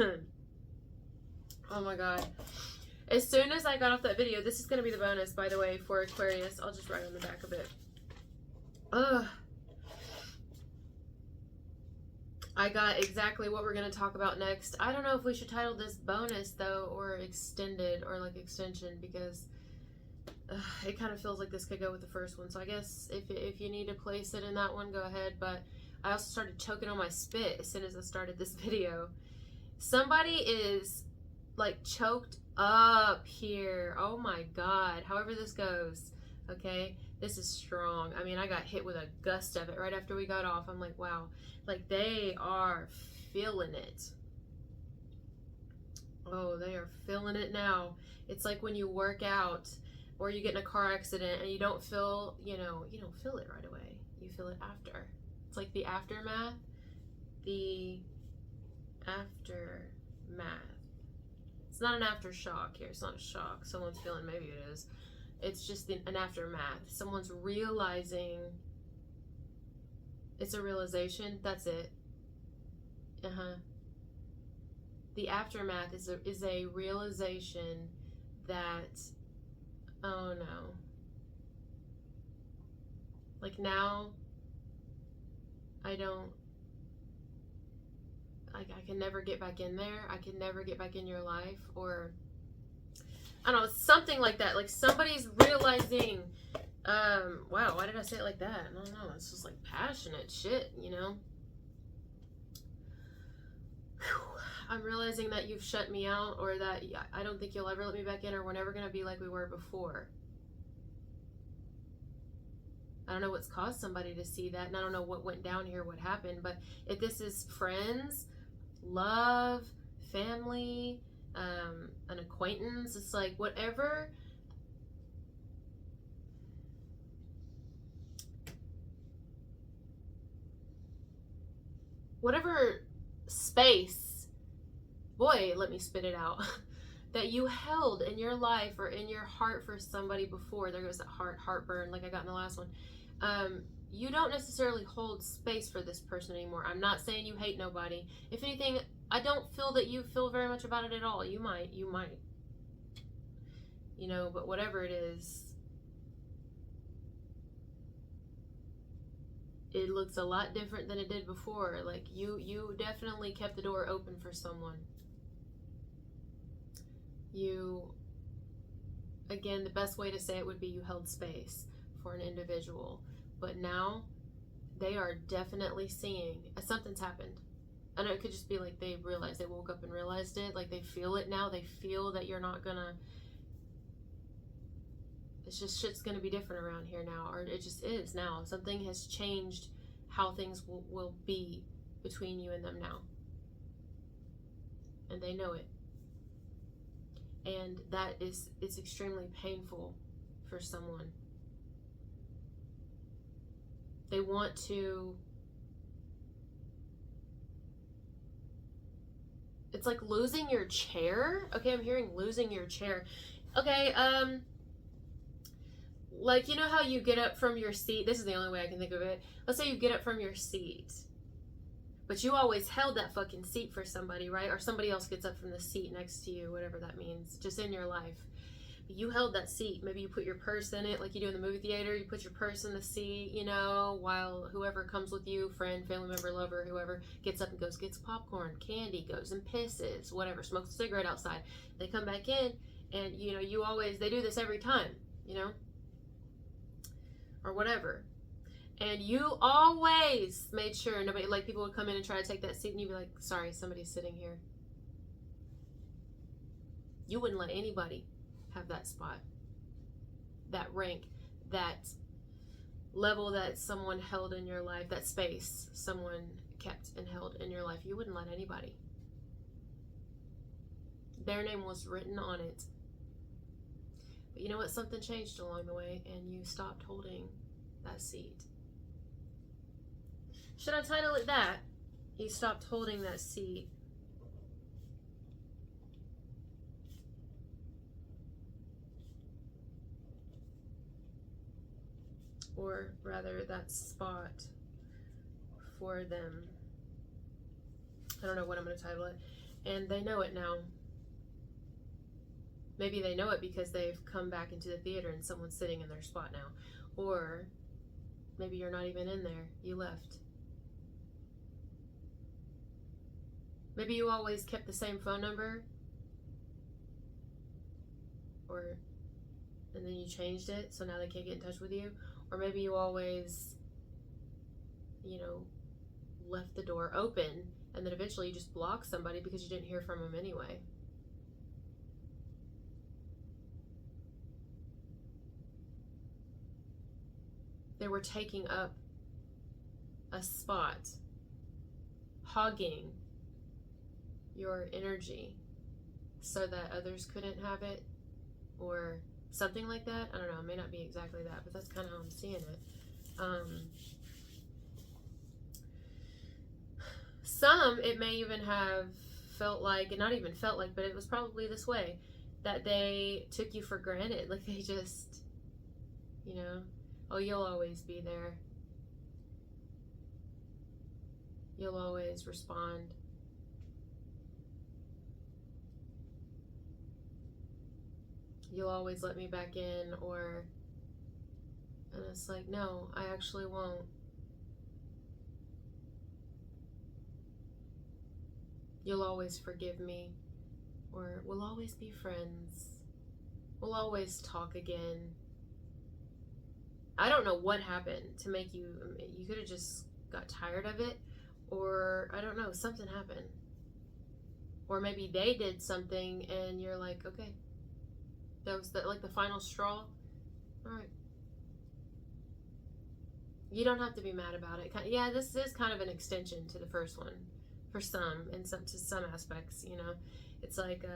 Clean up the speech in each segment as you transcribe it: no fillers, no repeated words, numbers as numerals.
Oh my god. As soon as I got off that video, this is going to be the bonus, by the way, for Aquarius. I'll just write on the back of it. Ugh. I got exactly what we're going to talk about next. I don't know if we should title this bonus, though, or extended, or like extension, because it kind of feels like this could go with the first one. So I guess if you need to place it in that one, go ahead. But I also started choking on my spit as soon as I started this video. Somebody is like choked up here. Oh my god. However this goes, okay, this is strong. I mean, I got hit with a gust of it right after we got off. I'm like, wow, like they are feeling it. Oh, they are feeling it now. It's like when you work out or you get in a car accident and you don't feel, you don't feel it right away. You feel it after. It's like the aftermath. The aftermath. It's not an aftershock here. It's not a shock. Someone's feeling, maybe it is. It's just an aftermath. Someone's realizing. It's a realization. That's it. The aftermath is a realization that, oh no. Like now, I can never get back in there. I can never get back in your life. Or, I don't know, something like that. Like somebody's realizing, wow, why did I say it like that? I don't know. It's just like passionate shit, Whew. I'm realizing that you've shut me out, or that I don't think you'll ever let me back in, or we're never going to be like we were before. I don't know what's caused somebody to see that, and I don't know what went down here, what happened, but if this is friends, love, family, an acquaintance, it's like whatever space, boy, let me spit it out, that you held in your life or in your heart for somebody before. There goes that heartburn like I got in the last one. You don't necessarily hold space for this person anymore. I'm not saying you hate nobody. If anything, I don't feel that you feel very much about it at all. You might. But whatever it is, it looks a lot different than it did before. Like you definitely kept the door open for someone. Again, the best way to say it would be you held space for an individual. But now they are definitely seeing something's happened. I know it could just be like they woke up and realized it. Like they feel it now. They feel that you're not gonna, it's just shit's gonna be different around here now. Or it just is now. Something has changed how things will be between you and them now. And they know it. And it's extremely painful for someone. They want to, it's like losing your chair. Okay, I'm hearing losing your chair. Okay, like, how you get up from your seat? This is the only way I can think of it. Let's say you get up from your seat, but you always held that fucking seat for somebody, right? Or somebody else gets up from the seat next to you, whatever that means, just in your life. You held that seat. Maybe you put your purse in it like you do in the movie theater. You put your purse in the seat, while whoever comes with you, friend, family member, lover, whoever, gets up and goes, gets popcorn, candy, goes and pisses, whatever, smokes a cigarette outside. They come back in, and, they do this every time, or whatever. And you always made sure nobody, like people would come in and try to take that seat, and you'd be like, sorry, somebody's sitting here. You wouldn't let anybody have that spot, that rank, that level that someone held in your life, that space someone kept and held in your life. You wouldn't let anybody. Their name was written on it. But you know what? Something changed along the way, and you stopped holding that seat. Should I title it that? You stopped holding that seat. Or rather, that spot for them. I don't know what I'm going to title it. And they know it now. Maybe they know it because they've come back into the theater and someone's sitting in their spot now. Or maybe you're not even in there. You left. Maybe you always kept the same phone number. And then you changed it, so now they can't get in touch with you. Or maybe you always, left the door open, and then eventually you just blocked somebody because you didn't hear from them anyway. They were taking up a spot, hogging your energy so that others couldn't have it, or something like that. I don't know, it may not be exactly that, but that's kind of how I'm seeing it. Some, it may even have felt like, and not even felt like, but it was probably this way, that they took you for granted. Like they just, oh, you'll always be there. You'll always respond. You'll always let me back in, and it's like, no, I actually won't. You'll always forgive me, or we'll always be friends. We'll always talk again. I don't know what happened to make you could have just got tired of it, or I don't know, something happened. Or maybe they did something and you're like, okay, that was the final straw. All right. You don't have to be mad about it. Yeah, this is kind of an extension to the first one for some, and to some aspects, It's like,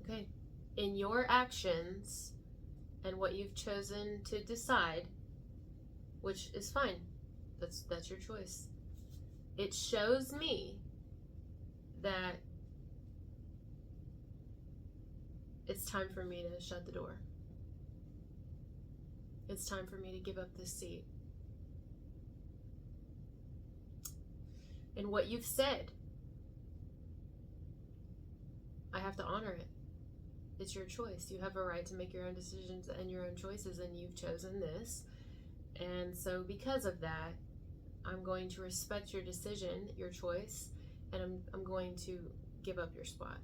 okay, in your actions and what you've chosen to decide, which is fine. That's your choice. It shows me that it's time for me to shut the door. It's time for me to give up this seat. And what you've said, I have to honor it. It's your choice. You have a right to make your own decisions and your own choices, and you've chosen this. And so because of that, I'm going to respect your decision, your choice, and I'm going to give up your spot.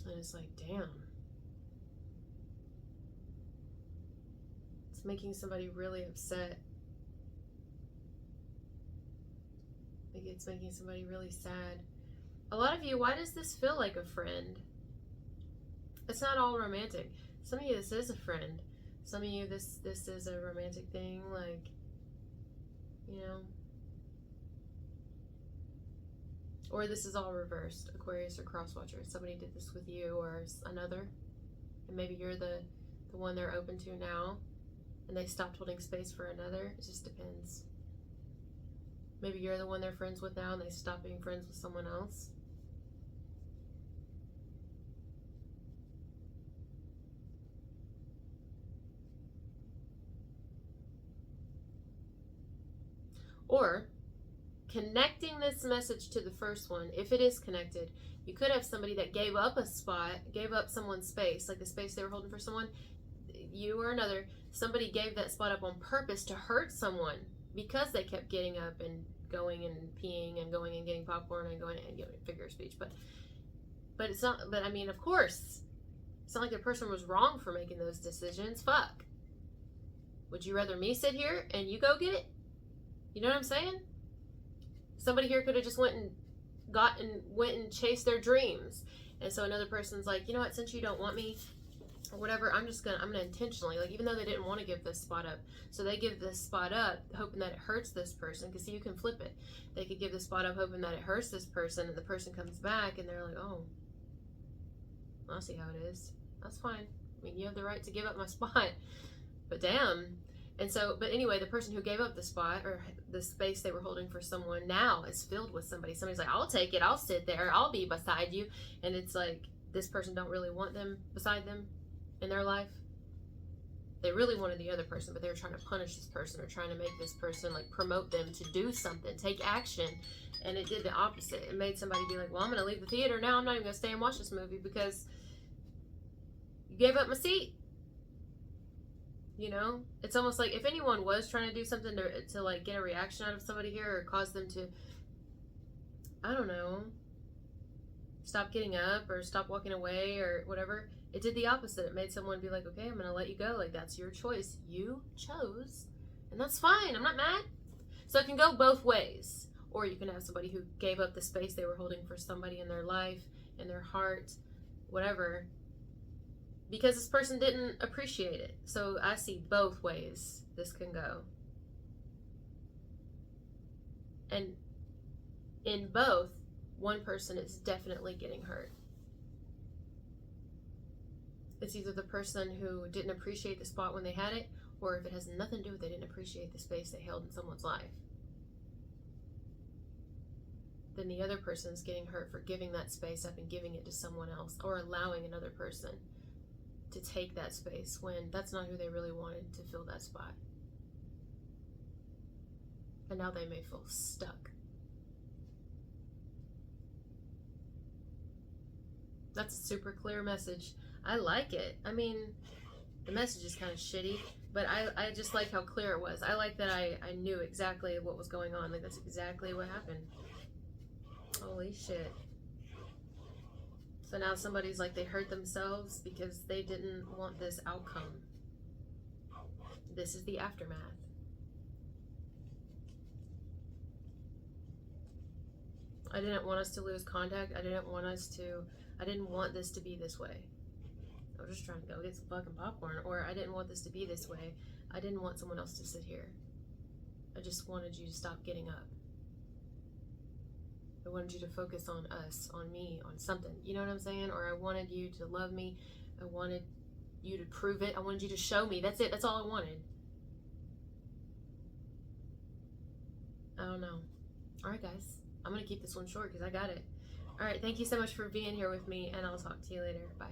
And it's like, damn. It's making somebody really upset. Like it's making somebody really sad. A lot of you, why does this feel like a friend? It's not all romantic. Some of you, this is a friend. Some of you, this is a romantic thing, like, Or this is all reversed, Aquarius or Crosswatcher. Somebody did this with you or another, and maybe you're the one they're open to now, and they stopped holding space for another. It just depends. Maybe you're the one they're friends with now, and they stop being friends with someone else. Or connecting this message to the first one, if it is connected, you could have somebody that gave up a spot, gave up someone's space, like the space they were holding for someone, you or another, somebody gave that spot up on purpose to hurt someone because they kept getting up and going and peeing and going and getting popcorn and going and figure of speech. But it's not, but I mean, of course, it's not like the person was wrong for making those decisions. Fuck. Would you rather me sit here and you go get it? You know what I'm saying? Somebody here could have just went and chased their dreams. And so another person's like, you know what, since you don't want me or whatever, I'm gonna intentionally, like, even though they didn't want to give this spot up, so they give this spot up hoping that it hurts this person, because see, you can flip it. They could give the spot up hoping that it hurts this person, and the person comes back and they're like, oh, I'll see how it is. That's fine. I mean, you have the right to give up my spot, but damn. And so, but anyway, the person who gave up the spot or the space they were holding for someone now is filled with somebody. Somebody's like, I'll take it. I'll sit there. I'll be beside you. And it's like, this person don't really want them beside them in their life. they really wanted the other person, but they were trying to punish this person or trying to make this person, like, promote them to do something, take action. And it did the opposite. It made somebody be like, well, I'm going to leave the theater now. I'm not even going to stay and watch this movie because you gave up my seat. You know? It's almost like if anyone was trying to do something to like, get a reaction out of somebody here or cause them to, I don't know, stop getting up or stop walking away or whatever, it did the opposite. It made someone be like, okay, I'm going to let you go. Like, that's your choice. You chose. And that's fine. I'm not mad. So it can go both ways. Or you can have somebody who gave up the space they were holding for somebody in their life, in their heart, whatever, because this person didn't appreciate it. So I see both ways this can go. And in both, one person is definitely getting hurt. It's either the person who didn't appreciate the spot when they had it, or if it has nothing to do with they didn't appreciate the space they held in someone's life, then the other person is getting hurt for giving that space up and giving it to someone else, or allowing another person to take that space when that's not who they really wanted to fill that spot. And now they may feel stuck. That's a super clear message. I like it. I mean, the message is kind of shitty, but I just like how clear it was. I like that I knew exactly what was going on. Like, that's exactly what happened. Holy shit. So now somebody's like, they hurt themselves because they didn't want this outcome. This is the aftermath. I didn't want us to lose contact. I didn't want this to be this way. I was just trying to go get some fucking popcorn. Or I didn't want this to be this way. I didn't want someone else to sit here. I just wanted you to stop getting up. I wanted you to focus on us, on me, on something. You know what I'm saying? Or I wanted you to love me. I wanted you to prove it. I wanted you to show me. That's it. That's all I wanted. I don't know. All right, guys. I'm going to keep this one short because I got it. All right. Thank you so much for being here with me, and I'll talk to you later. Bye.